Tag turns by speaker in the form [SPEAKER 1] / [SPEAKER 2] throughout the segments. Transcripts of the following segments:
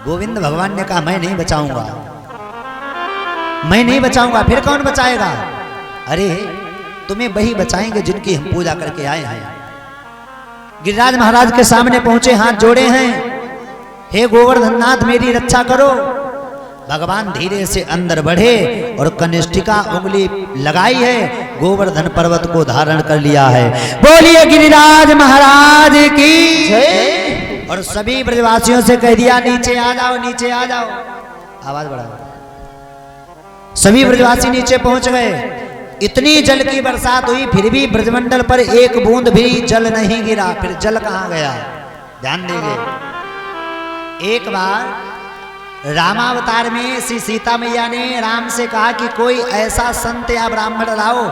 [SPEAKER 1] गोविंद भगवान ने कहा मैं नहीं बचाऊंगा, मैं नहीं बचाऊंगा, फिर कौन बचाएगा? अरे तुम्हें वही बचाएंगे जिनकी हम पूजा करके आए हैं। गिरिराज महाराज के सामने पहुंचे, हाथ जोड़े हैं, हे गोवर्धन नाथ मेरी रक्षा करो। भगवान धीरे से अंदर बढ़े और कनिष्ठिका उंगली लगाई है, गोवर्धन पर्वत को धारण कर लिया है। बोलिए गिरिराज महाराज की जय। और सभी ब्रजवासियों से कह दिया नीचे आ जाओ, नीचे आ जाओ। आवाज बढ़ाओ। सभी ब्रजवासी नीचे पहुंच गए। इतनी जल की बरसात हुई फिर भी ब्रजमंडल पर एक बूंद भी जल नहीं गिरा। फिर जल कहां गया? ध्यान देंगे। एक बार रामावतार में श्री सीता मैया ने राम से कहा कि कोई ऐसा संत या ब्राह्मण लाओ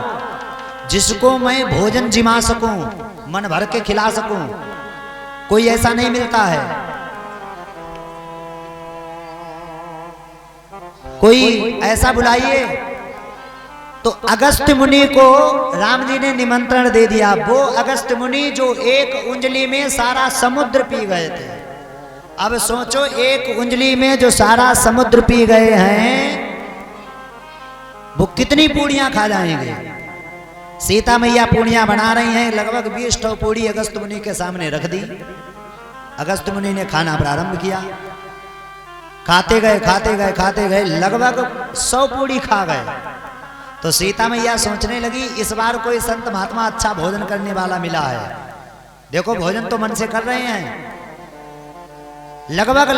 [SPEAKER 1] जिसको मैं भोजन जिमा सकूं, मन भर के खिला सकूं। कोई ऐसा नहीं मिलता है। कोई ऐसा बुलाइए। तो अगस्त मुनि को राम जी ने निमंत्रण दे दिया। वो अगस्त मुनि जो एक उंजली में सारा समुद्र पी गए थे। अब सोचो, एक उंजली में जो सारा समुद्र पी गए हैं वो कितनी पूड़ियां खा जाएंगे। सीता मैया पूड़ियां बना रही हैं, लगभग 20 पूड़ी अगस्त मुनि के सामने रख दी। अगस्त मुनि ने खाना प्रारंभ किया। खाते गए खाते गए खाते गए, लगभग 100 पूड़ी खा गए। तो सीता मैया सोचने लगी इस बार कोई संत महात्मा अच्छा भोजन करने वाला मिला है। देखो भोजन तो मन से कर रहे हैं। लगभग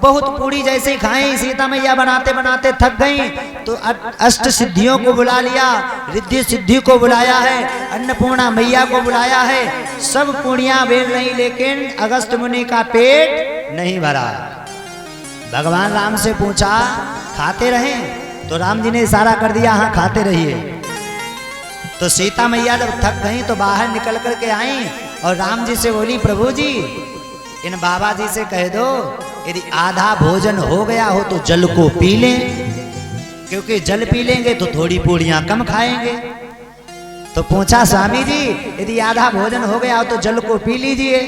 [SPEAKER 1] बहुत पूरी जैसे ही खाई, सीता मैया बनाते बनाते थक गई तो अष्ट सिद्धियों को बुला लिया, रिद्धि सिद्धि को बुलाया है, अन्नपूर्णा मैया को बुलाया है। सब पूड़ियां बेल रही लेकिन अगस्त मुनि का पेट नहीं भरा। भगवान राम से पूछा खाते रहे? तो राम जी ने इशारा कर दिया हाँ खाते रहिए। तो सीता मैया जब थक गई तो बाहर निकल करके आई और राम जी से बोली प्रभु जी इन बाबा जी से कह दो यदि आधा भोजन हो गया हो तो जल को पी लें, क्योंकि जल पी लेंगे तो थोड़ी पूड़ियां कम खाएंगे। तो पूछा स्वामी जी यदि आधा भोजन हो गया हो तो जल को पी लीजिए।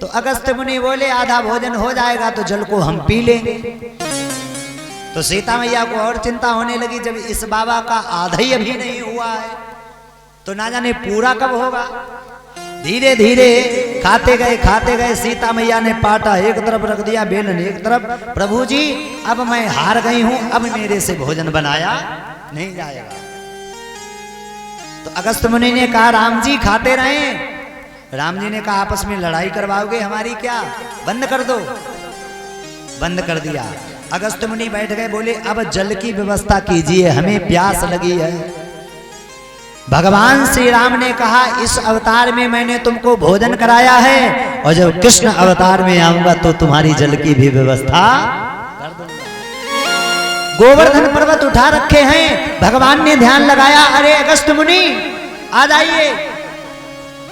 [SPEAKER 1] तो अगस्त मुनि बोले आधा भोजन हो जाएगा तो जल को हम पी लेंगे। तो सीता मैया को और चिंता होने लगी, जब इस बाबा का आधा ही अभी नहीं हुआ है तो ना जाने पूरा कब होगा। धीरे धीरे खाते गए सीता मैया ने पाटा एक तरफ रख दिया, बेलन एक तरफ। प्रभु जी अब मैं हार गई हूं, अब मेरे से भोजन बनाया नहीं जाएगा। तो अगस्त मुनि ने कहा राम जी खाते रहें। राम जी ने कहा आपस में लड़ाई करवाओगे हमारी क्या, बंद कर दो। बंद कर दिया। अगस्त मुनि बैठ गए, बोले अब जल की व्यवस्था कीजिए, हमें प्यास लगी है। भगवान श्री राम ने कहा इस अवतार में मैंने तुमको भोजन कराया है और जब कृष्ण अवतार में आऊंगा तो तुम्हारी जल की भी व्यवस्था कर दूंगा। गोवर्धन पर्वत उठा रखे हैं, भगवान ने ध्यान लगाया, अरे अगस्त मुनि आ जाइए।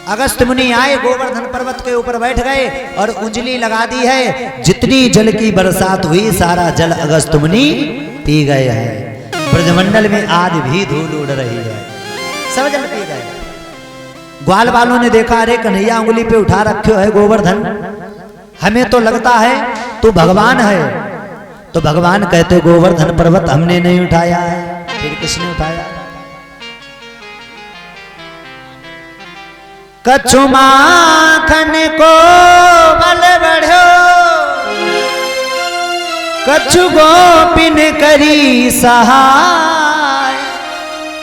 [SPEAKER 1] अगस्त मुनि आए, गोवर्धन पर्वत के ऊपर बैठ गए और उंजली लगा दी है। जितनी जल की बरसात हुई सारा जल अगस्त मुनि पी गए हैं। ब्रजमंडल में आज भी धूल उड़ रही है, सब जल पी गए। ग्वाल वालों ने देखा अरे कन्हैया उंगली पे उठा रखे है गोवर्धन, हमें तो लगता है तू भगवान है। तो भगवान कहते गोवर्धन पर्वत हमने नहीं उठाया है, फिर किसने उठाया? कछु माखन को बल बढ़ो, कछु गोपिन करी सहाय।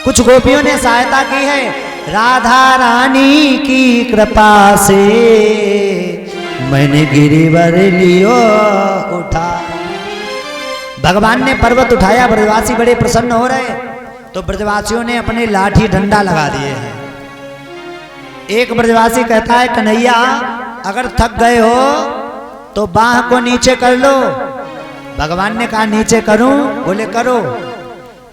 [SPEAKER 1] कुछ गोपियों ने सहायता की है, राधा रानी की कृपा से मैंने गिरिवर लियो उठा। भगवान ने पर्वत उठाया, ब्रजवासी बड़े प्रसन्न हो रहे। तो ब्रजवासियों ने अपने लाठी डंडा लगा दिए हैं। एक ब्रजवासी कहता है कन्हैया अगर थक गए हो तो बाह को नीचे कर लो। भगवान ने कहा नीचे करूं? बोले करो।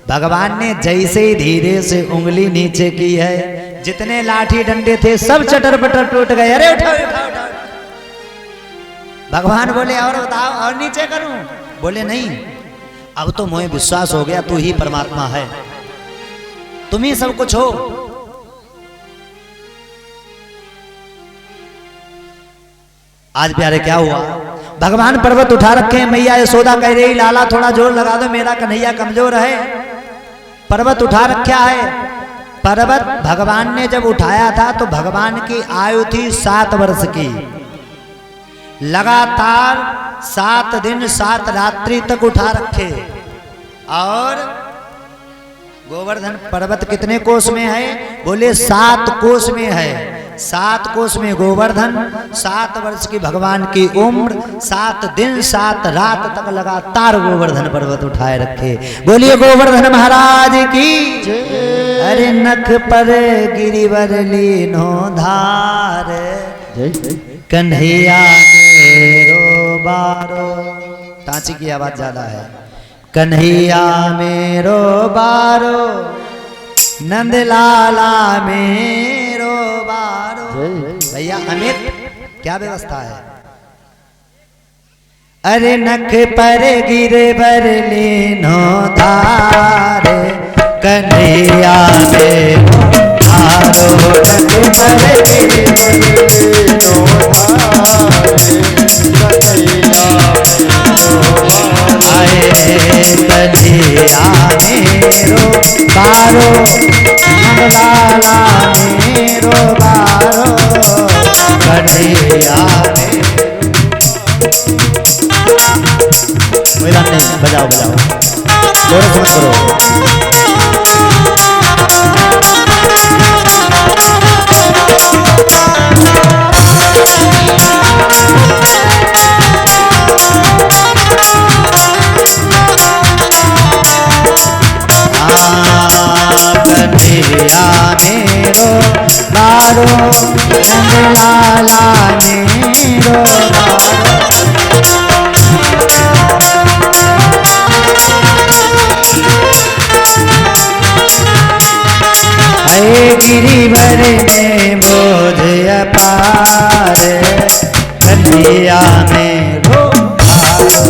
[SPEAKER 1] भगवान ने जैसे ही धीरे से उंगली नीचे की है, जितने लाठी डंडे थे सब चटर पटर टूट गए। अरे उठाओ उठाओ उठाओ। भगवान बोले और बताओ और नीचे करूं? बोले नहीं, अब तो मुझे विश्वास हो गया तू ही परमात्मा है, तुम ही सब कुछ हो। आज प्यारे क्या हुआ, भगवान पर्वत उठा रखे हैं। मैया यशोदा कह रही लाला थोड़ा जोर लगा दो, मेरा कन्हैया कमजोर है। पर्वत उठा रखा है। पर्वत भगवान ने जब उठाया था तो भगवान की आयु थी 7 वर्ष की। लगातार 7 दिन 7 रात्रि तक उठा रखे। और गोवर्धन पर्वत कितने कोस में है? बोले 7 कोस में है। 7 कोस में गोवर्धन, 7 वर्ष की भगवान की उम्र, 7 दिन 7 रात तक लगातार गोवर्धन पर्वत उठाए रखे। बोलिए गोवर्धन महाराज की। अरे नख पर गिरिवर लीनो धार, कन्हैया मेरो बारो। तांची की आवाज ज्यादा है। कन्हैया मेरो बारो, नंद लाला मेरो बारो। भैया अमित क्या व्यवस्था है? अरे नख पर गिरवर लीनो धार, कन्हैया मेरो बारो। नख पर गिरवर लीनो धार, कन्हैया कन्हैया मेरो बारो, मंगलाला मेरो बारो। कन्हैया नहीं, बजाओ बजाओ, जोर से मत करो। कन्हैया मेरो बारो, नंदलाला मेरो बारो। अरे गिरिवर में बोझ अपार, कन्हैया मेरो बारो।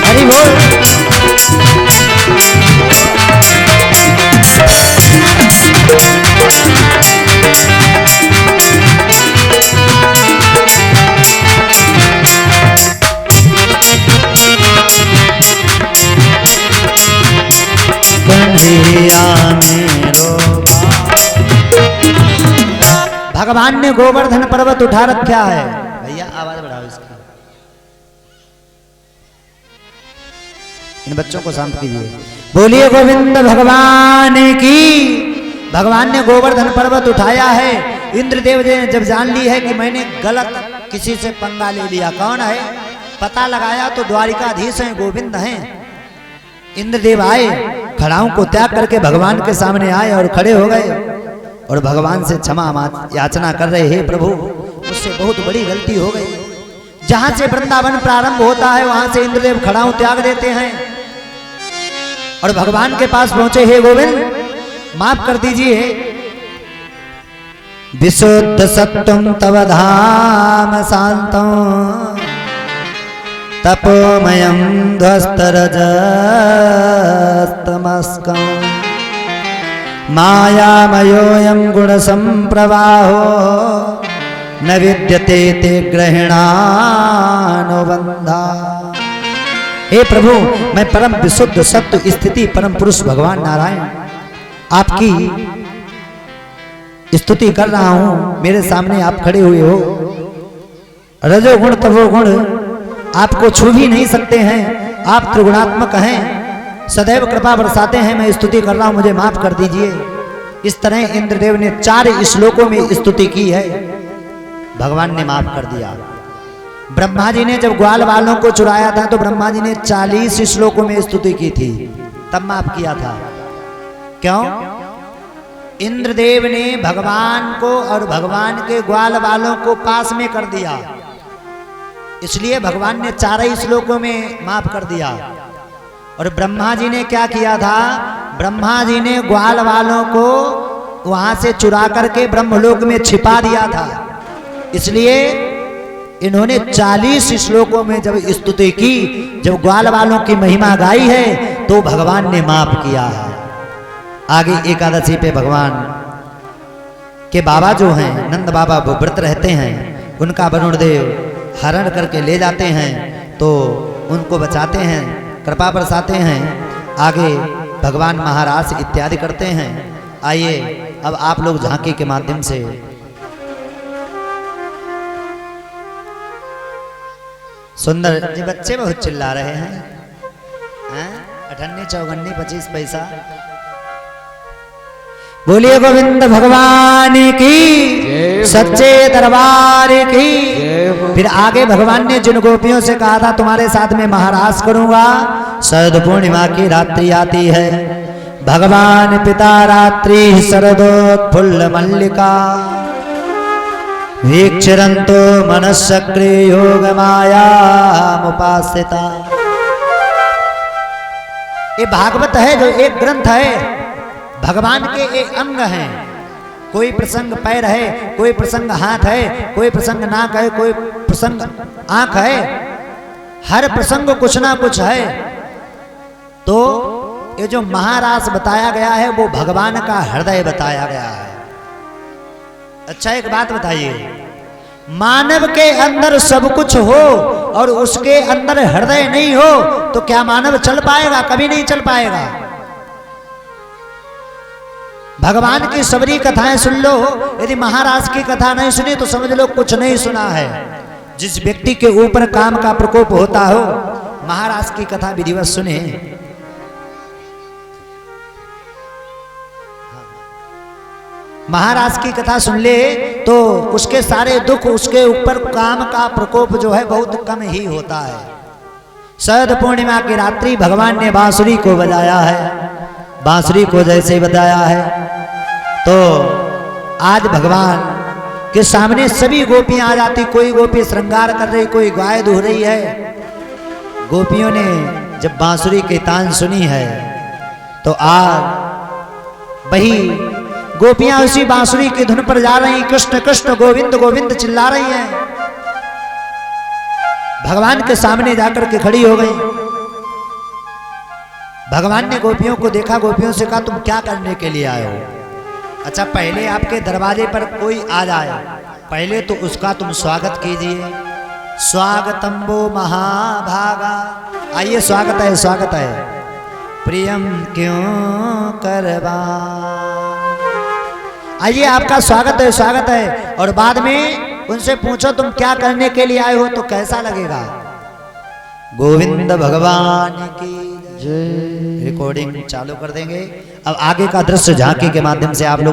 [SPEAKER 1] हरि बोल। कन्हैया मेरो। भगवान ने गोवर्धन पर्वत उठा रखा है। भैया आवाज बढ़ाओ इसकी। इन बच्चों को शांत कीजिए। बोलिए गोविंद भगवान की। भगवान ने गोवर्धन पर्वत उठाया है। इंद्रदेव ने जब जान ली है कि मैंने गलत किसी से पंगा ले लिया, कौन है पता लगाया तो द्वारिकाधीश हैं, गोविंद हैं। इंद्रदेव आए, खड़ाओं को त्याग करके भगवान के सामने आए और खड़े हो गए और भगवान से क्षमा याचना कर रहे, हे प्रभु मुझसे बहुत बड़ी गलती हो गई। जहां से वृंदावन प्रारंभ होता है वहां से इंद्रदेव खड़ाओं त्याग देते हैं और भगवान के पास पहुंचे, हे गोविंद माफ कर दीजिए। विशुद्ध सत्वं तव धाम शांतं, तपोमयं ध्वस्तरजस्तमस्कं, मायामयोऽयं गुणसंप्रवाहो, न विद्यते ते ग्रहणानुबंधा। हे प्रभु मैं परम विशुद्ध सत्व स्थिति परम पुरुष भगवान नारायण आपकी स्तुति कर रहा हूं। मेरे सामने आप खड़े हुए हो। रजोगुण तमोगुण आपको छू भी नहीं सकते हैं। आप त्रिगुणात्मक हैं, सदैव कृपा बरसाते हैं। मैं स्तुति कर रहा हूं, मुझे माफ कर दीजिए। इस तरह इंद्रदेव ने 4 श्लोकों में स्तुति की है। भगवान ने माफ कर दिया। ब्रह्मा जी ने जब ग्वाल वालों को चुराया था तो ब्रह्मा जी ने 40 श्लोकों में स्तुति की थी, तब माफ किया था। क्यों? इंद्रदेव ने भगवान को और भगवान के ग्वाल वालों को पास में कर दिया, इसलिए भगवान ने 4 श्लोकों में माफ कर दिया। और ब्रह्मा जी ने क्या किया था? ब्रह्मा जी ने ग्वाल वालों को वहां से चुरा करके ब्रह्मलोक में छिपा दिया था, इसलिए इन्होंने 40 श्लोकों में जब स्तुति की, जब ग्वाल वालों की महिमा गाई है तो भगवान ने माफ किया है। आगे एकादशी पे भगवान कि बाबा जो हैं नंद बाबा वो व्रत रहते हैं, उनका वरुण देव हरण करके ले जाते हैं, तो उनको बचाते हैं, कृपा बरसाते हैं, आगे भगवान महाराज इत्यादि करते हैं। आइए अब आप लोग झांकी के माध्यम से सुंदर जी बच्चे बहुत चिल्ला रहे हैं, 58 54 25 पैसा। बोलिए गोविंद भगवान की, सच्चे दरबार की। फिर आगे भगवान ने जिन गोपियों से कहा था तुम्हारे साथ में महाराज करूंगा, शरद पूर्णिमा की रात्रि आती है, भगवान पिता रात्रि शरदोत्फुल्ल मल्लिका वीक्षरन्तो मनस्सक्रे योग माया मुपासिता। ये भागवत है जो एक ग्रंथ है, भगवान के एक अंग हैं। कोई प्रसंग पैर है, कोई प्रसंग हाथ है, कोई प्रसंग नाक है, कोई प्रसंग आंख है, हर प्रसंग कुछ ना कुछ है। तो ये जो महारास बताया गया है वो भगवान का हृदय बताया गया है। अच्छा एक बात बताइए, मानव के अंदर सब कुछ हो और उसके अंदर हृदय नहीं हो तो क्या मानव चल पाएगा? कभी नहीं चल पाएगा। भगवान की सबरी कथाएं सुन लो, यदि महाराज की कथा नहीं सुनी तो समझ लो कुछ नहीं सुना है। जिस व्यक्ति के ऊपर काम का प्रकोप होता हो, महाराज की कथा विधिवत सुने। महाराज की कथा सुन ले तो उसके सारे दुख, उसके ऊपर काम का प्रकोप जो है बहुत कम ही होता है। शरद पूर्णिमा की रात्रि भगवान ने बांसुरी को बजाया है, बांसुरी को जैसे बताया है तो आज भगवान के सामने सभी गोपियां आ जाती। कोई गोपी श्रृंगार कर रही, कोई गाय दुह रही है। गोपियों ने जब बांसुरी की तान सुनी है तो आज वही गोपियां उसी बांसुरी की धुन पर जा रही, कृष्ण कृष्ण गोविंद गोविंद चिल्ला रही हैं। भगवान के सामने जाकर के खड़ी हो गई। भगवान ने गोपियों को देखा, गोपियों से कहा तुम क्या करने के लिए आए हो? अच्छा पहले आपके दरवाजे पर कोई आ जाए, पहले तो उसका तुम स्वागत कीजिए। स्वागतम वो महाभागा। आइए स्वागत है, स्वागत है। प्रियम क्यों करवा, आइए आपका स्वागत है, स्वागत है। और बाद में उनसे पूछो तुम क्या करने के लिए आए हो, तो कैसा लगेगा? गोविंद भगवान की जय। रिकॉर्डिंग चालू कर देंगे। अब आगे का दृश्य झांकी के माध्यम से आप लोग